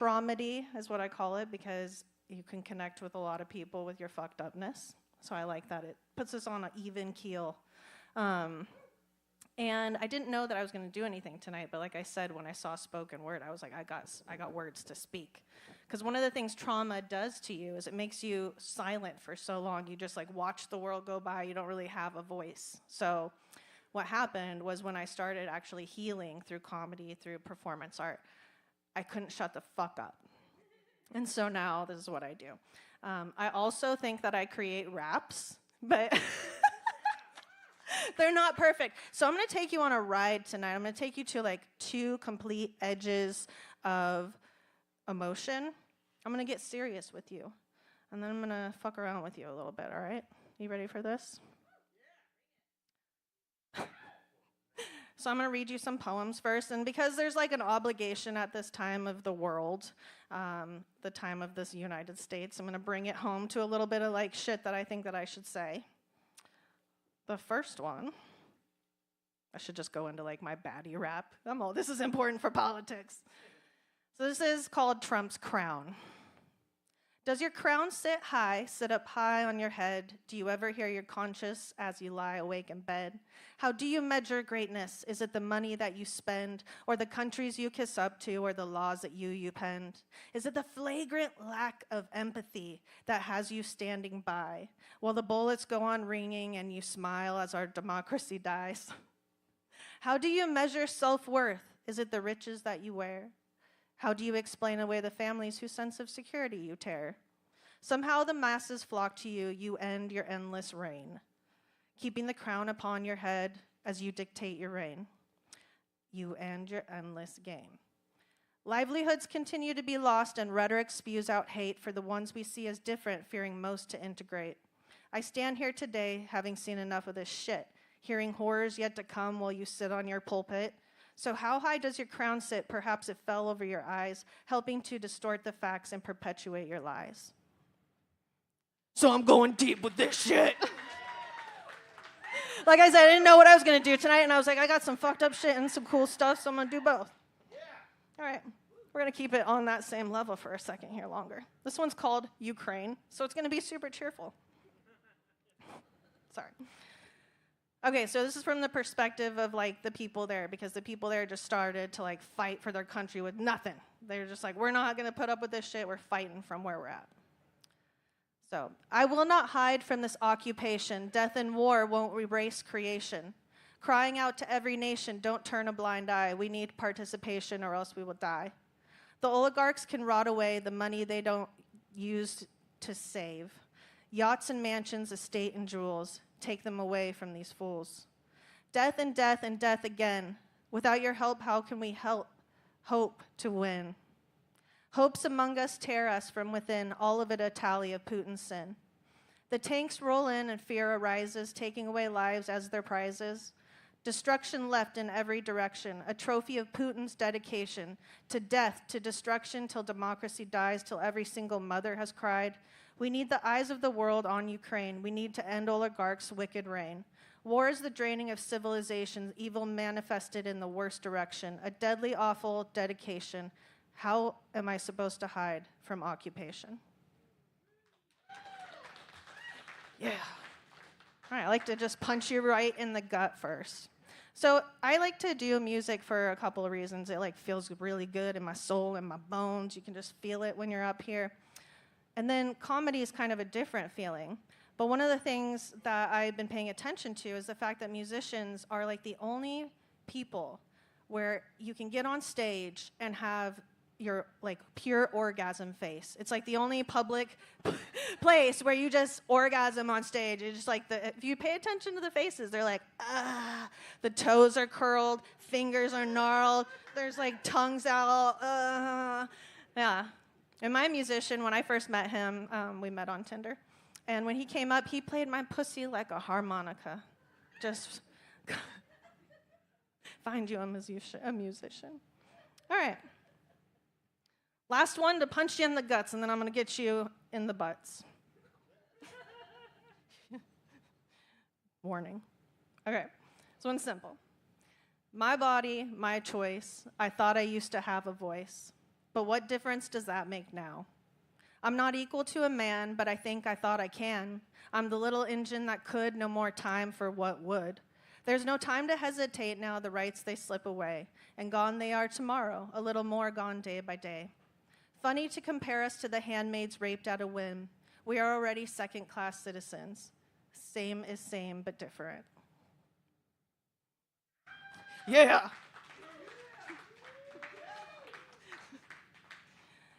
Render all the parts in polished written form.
Dramedy is what I call it because you can connect with a lot of people with your fucked upness. So I like that. It puts us on an even keel. And I didn't know that I was going to do anything tonight, but like I said, when I saw spoken word, I was like, I got words to speak. Because one of the things trauma does to you is it makes you silent for so long. You just like watch the world go by. You don't really have a voice. So what happened was when I started actually healing through comedy, through performance art, I couldn't shut the fuck up. And so now this is what I do. I also think that I create raps, but they're not perfect. So I'm going to take you on a ride tonight. I'm going to take you to like 2 complete edges of emotion. I'm going to get serious with you. And then I'm going to fuck around with you a little bit, all right? You ready for this? So I'm going to read you some poems first. And because there's like an obligation at this time of the world, the time of this United States, I'm going to bring it home to a little bit of like shit that I think that I should say. The first one, I should just go into like my baddie rap. This is important for politics. So this is called Trump's crown. Does your crown sit up high on your head? Do you ever hear your conscience as you lie awake in bed? How do you measure greatness? Is it the money that you spend, or the countries you kiss up to, or the laws that you penned? Is it the flagrant lack of empathy that has you standing by, while the bullets go on ringing and you smile as our democracy dies? How do you measure self-worth? Is it the riches that you wear? How do you explain away the families whose sense of security you tear? Somehow the masses flock to you, you end your endless reign, keeping the crown upon your head as you dictate your reign. You end your endless game. Livelihoods continue to be lost and rhetoric spews out hate for the ones we see as different, fearing most to integrate. I stand here today having seen enough of this shit, hearing horrors yet to come while you sit on your pulpit. So how high does your crown sit? Perhaps it fell over your eyes, helping to distort the facts and perpetuate your lies. So I'm going deep with this shit. Like I said, I didn't know what I was going to do tonight, and I was like, I got some fucked up shit and some cool stuff, so I'm going to do both. Yeah. All right. We're going to keep it on that same level for a second here longer. This one's called Ukraine, so it's going to be super cheerful. Sorry. Okay, so this is from the perspective of like the people there, because the people there just started to like fight for their country with nothing. They're just like, we're not gonna put up with this shit, we're fighting from where we're at. So, I will not hide from this occupation. Death and war won't erase creation. Crying out to every nation, don't turn a blind eye. We need participation or else we will die. The oligarchs can rot away the money they don't use to save. Yachts and mansions, estate and jewels. Take them away from these fools. Death and death and death again. Without your help, how can we hope to win? Hopes among us tear us from within, all of it a tally of Putin's sin. The tanks roll in and fear arises, taking away lives as their prizes. Destruction left in every direction, a trophy of Putin's dedication to death, to destruction, till democracy dies, till every single mother has cried. We need the eyes of the world on Ukraine. We need to end oligarchs' wicked reign. War is the draining of civilization, evil manifested in the worst direction, a deadly, awful dedication. How am I supposed to hide from occupation? Yeah. All right, I like to just punch you right in the gut first. So I like to do music for a couple of reasons. It like feels really good in my soul and my bones. You can just feel it when you're up here. And then comedy is kind of a different feeling. But one of the things that I've been paying attention to is the fact that musicians are like the only people where you can get on stage and have your like pure orgasm face. It's like the only public place where you just orgasm on stage. It's just like if you pay attention to the faces, they're like, ah, the toes are curled, fingers are gnarled, there's like tongues out, yeah. And my musician, when I first met him, we met on Tinder. And when he came up, he played my pussy like a harmonica. Just find you a musician. All right. Last one to punch you in the guts, and then I'm going to get you in the butts. Warning. Okay. This one's simple. My body, my choice. I thought I used to have a voice. But what difference does that make now? I'm not equal to a man, but I think I thought I can. I'm the little engine that could, no more time for what would. There's no time to hesitate now, the rights they slip away. And gone they are tomorrow, a little more gone day by day. Funny to compare us to the handmaids raped at a whim. We are already second-class citizens. Same is same, but different. Yeah.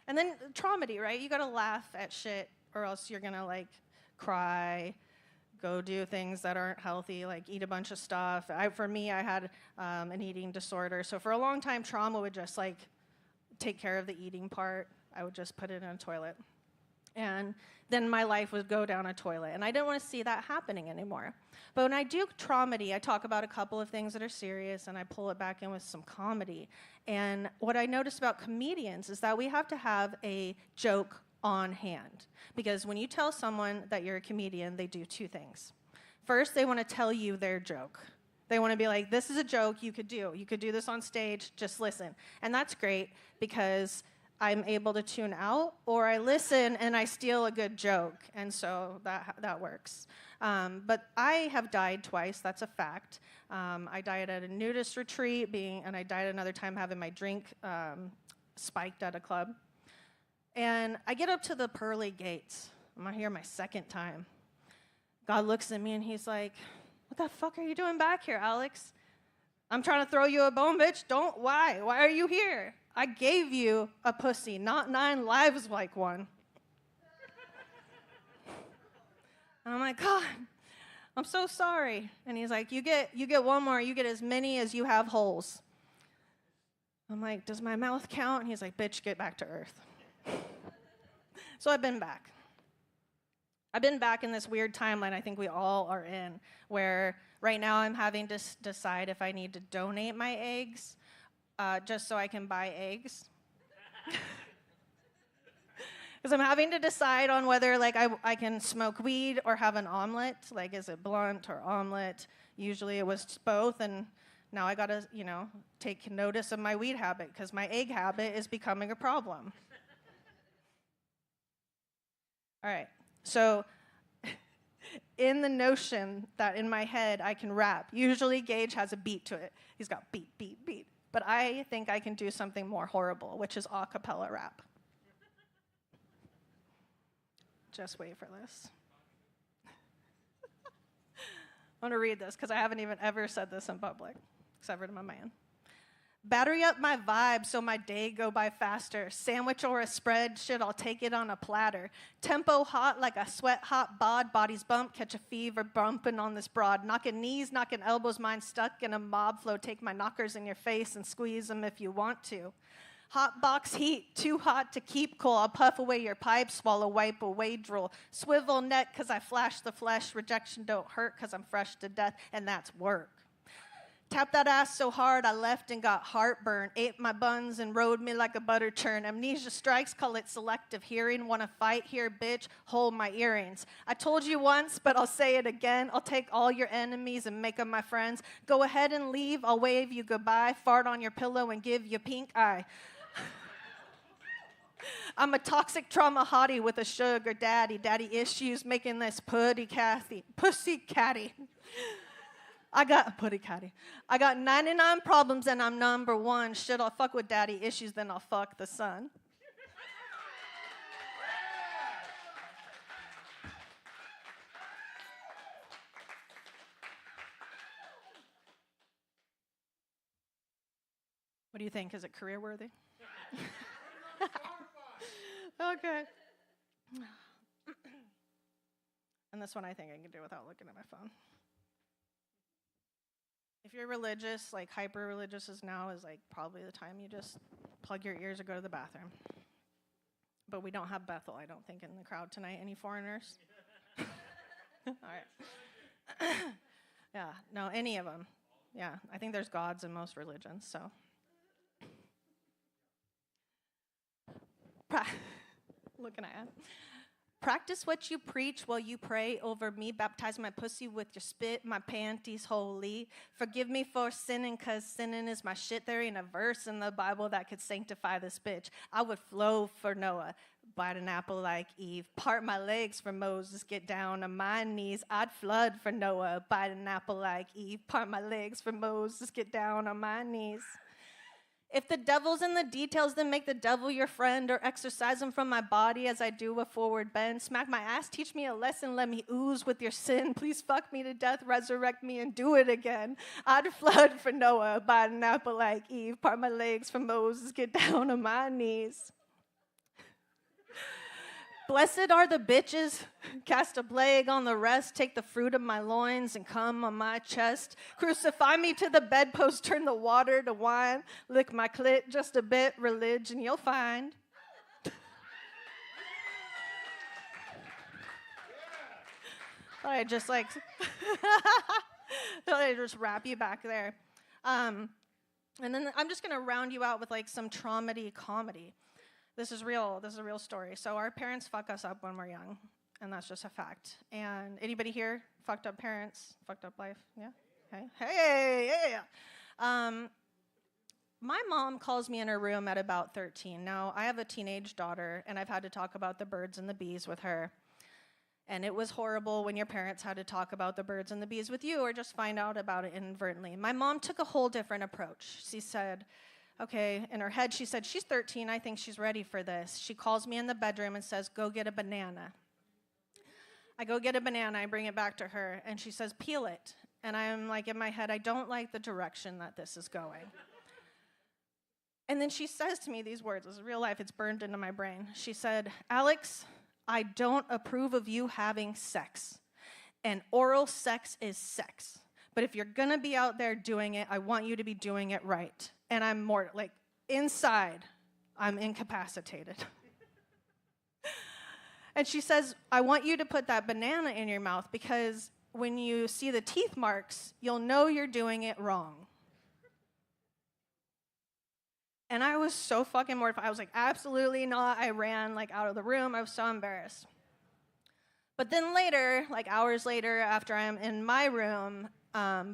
And then traumedy, right? You gotta laugh at shit or else you're gonna like cry, go do things that aren't healthy, like eat a bunch of stuff. For me, I had an eating disorder. So for a long time, trauma would just like take care of the eating part. I would just put it in a toilet. And then my life would go down a toilet. And I didn't want to see that happening anymore. But when I do traumedy, I talk about a couple of things that are serious, and I pull it back in with some comedy. And what I noticed about comedians is that we have to have a joke on hand. Because when you tell someone that you're a comedian, they do two things. First, they want to tell you their joke. They want to be like, this is a joke you could do. You could do this on stage, just listen. And that's great because I'm able to tune out, or I listen and I steal a good joke, and so that works. But I have died twice, that's a fact. I died at a nudist retreat, and I died another time having my drink spiked at a club. And I get up to the pearly gates. I'm here my second time. God looks at me and he's like, what the fuck are you doing back here, Alex? I'm trying to throw you a bone, bitch. Why? Why are you here? I gave you a pussy, not 9 lives like one. And I'm like, God, I'm so sorry. And he's like, you get one more. You get as many as you have holes. I'm like, does my mouth count? And he's like, bitch, get back to earth. So I've been back. I've been back in this weird timeline I think we all are in, where right now I'm having to decide if I need to donate my eggs just so I can buy eggs. Because I'm having to decide on whether like I can smoke weed or have an omelet. Like, is it blunt or omelet? Usually it was both, and now I gotta, take notice of my weed habit because my egg habit is becoming a problem. All right, so in the notion that in my head I can rap, usually Gage has a beat to it. He's got beat, beat, beat. But I think I can do something more horrible, which is a cappella rap. Just wait for this. I want to read this because I haven't even ever said this in public, except for to my man. Battery up my vibe so my day go by faster. Sandwich or a spread, shit, I'll take it on a platter. Tempo hot like a sweat hot bod. Bodies bump, catch a fever bumping on this broad. Knocking knees, knocking elbows, mine stuck in a mob flow. Take my knockers in your face and squeeze them if you want to. Hot box heat, too hot to keep cool. I'll puff away your pipe, swallow, wipe away drool. Swivel neck cause I flash the flesh. Rejection don't hurt cause I'm fresh to death, and that's work. Tapped that ass so hard I left and got heartburn. Ate my buns and rode me like a butter churn. Amnesia strikes, call it selective hearing. Wanna fight here, bitch? Hold my earrings. I told you once, but I'll say it again. I'll take all your enemies and make them my friends. Go ahead and leave, I'll wave you goodbye. Fart on your pillow and give you pink eye. I'm a toxic trauma hottie with a sugar daddy. Daddy issues making this pussy catty. I got 99 problems and I'm number one. Shit, I'll fuck with daddy issues, then I'll fuck the son. What do you think? Is it career worthy? Okay. And this one I think I can do without looking at my phone. If you're religious, like hyper-religious is now, is like probably the time you just plug your ears or go to the bathroom. But we don't have Bethel, I don't think, in the crowd tonight. Any foreigners? All right. Yeah, no, any of them. Yeah, I think there's gods in most religions, so. Looking at it. Practice what you preach while you pray over me. Baptize my pussy with your spit, my panties holy. Forgive me for sinning, cause sinning is my shit. There ain't a verse in the Bible that could sanctify this bitch. I would flow for Noah, bite an apple like Eve. Part my legs for Moses, get down on my knees. I'd flood for Noah, bite an apple like Eve. Part my legs for Moses, get down on my knees. If the devil's in the details, then make the devil your friend, or exorcise him from my body as I do a forward bend. Smack my ass, teach me a lesson, let me ooze with your sin. Please fuck me to death, resurrect me, and do it again. I'd flood for Noah, bite an apple like Eve, part my legs for Moses, get down on my knees. Blessed are the bitches, cast a plague on the rest, take the fruit of my loins and come on my chest. Crucify me to the bedpost, turn the water to wine, lick my clit just a bit, religion you'll find. I just just wrap you back there. And then I'm just gonna round you out with like some traumedy comedy. This is real. This is a real story. So our parents fuck us up when we're young, and that's just a fact. And anybody here, fucked up parents, fucked up life? Yeah? Hey, yeah. My mom calls me in her room at about 13. Now, I have a teenage daughter, and I've had to talk about the birds and the bees with her. And it was horrible when your parents had to talk about the birds and the bees with you, or just find out about it inadvertently. My mom took a whole different approach. She said, okay, in her head, she said, she's 13, I think she's ready for this. She calls me in the bedroom and says, go get a banana. I go get a banana, I bring it back to her, and she says, peel it. And I'm like, in my head, I don't like the direction that this is going. And then she says to me these words, this is real life, it's burned into my brain. She said, Alex, I don't approve of you having sex. And oral sex is sex. But if you're gonna be out there doing it, I want you to be doing it right. And I'm more, like, inside, I'm incapacitated. And she says, I want you to put that banana in your mouth because when you see the teeth marks, you'll know you're doing it wrong. And I was so fucking mortified. I was like, absolutely not. I ran, like, out of the room. I was so embarrassed. But then later, like hours later, after I'm in my room,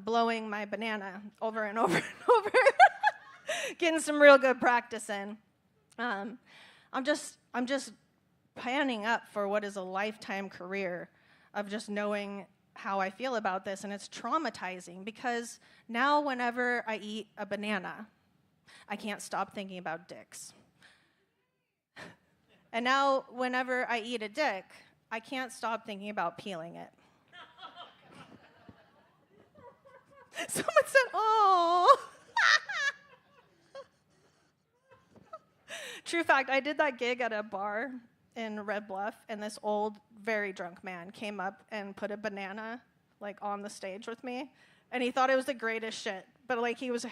blowing my banana over and over and over, getting some real good practice in. I'm just panning up for what is a lifetime career of just knowing how I feel about this, and it's traumatizing because now whenever I eat a banana, I can't stop thinking about dicks. And now whenever I eat a dick, I can't stop thinking about peeling it. Someone said, oh. True fact, I did that gig at a bar in Red Bluff, and this old, very drunk man came up and put a banana, like, on the stage with me, and he thought it was the greatest shit, but, like, he was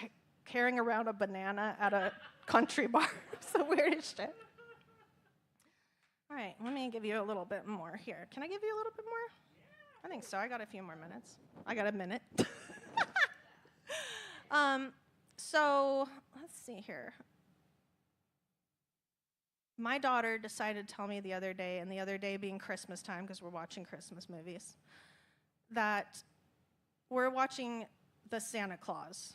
carrying around a banana at a country bar. It's the weirdest shit. All right, let me give you a little bit more here. Can I give you a little bit more? I think so. I got a few more minutes. I got a minute. So let's see here. My daughter decided to tell me the other day, and the other day being Christmas time, because we're watching Christmas movies, that we're watching the Santa Claus.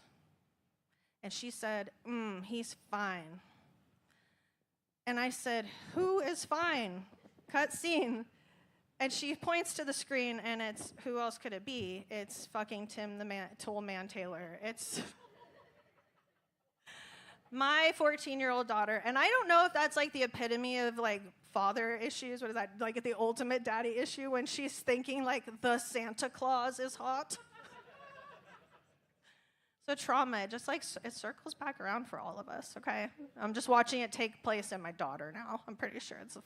And she said, he's fine. And I said, who is fine? Cut scene. And she points to the screen, and it's, who else could it be? It's fucking Tim the Tool Man Taylor. It's my 14-year-old daughter. And I don't know if that's like the epitome of like father issues. What is that? Like the ultimate daddy issue when she's thinking like the Santa Claus is hot. So trauma, just like it circles back around for all of us, okay? I'm just watching it take place in my daughter now. I'm pretty sure it's a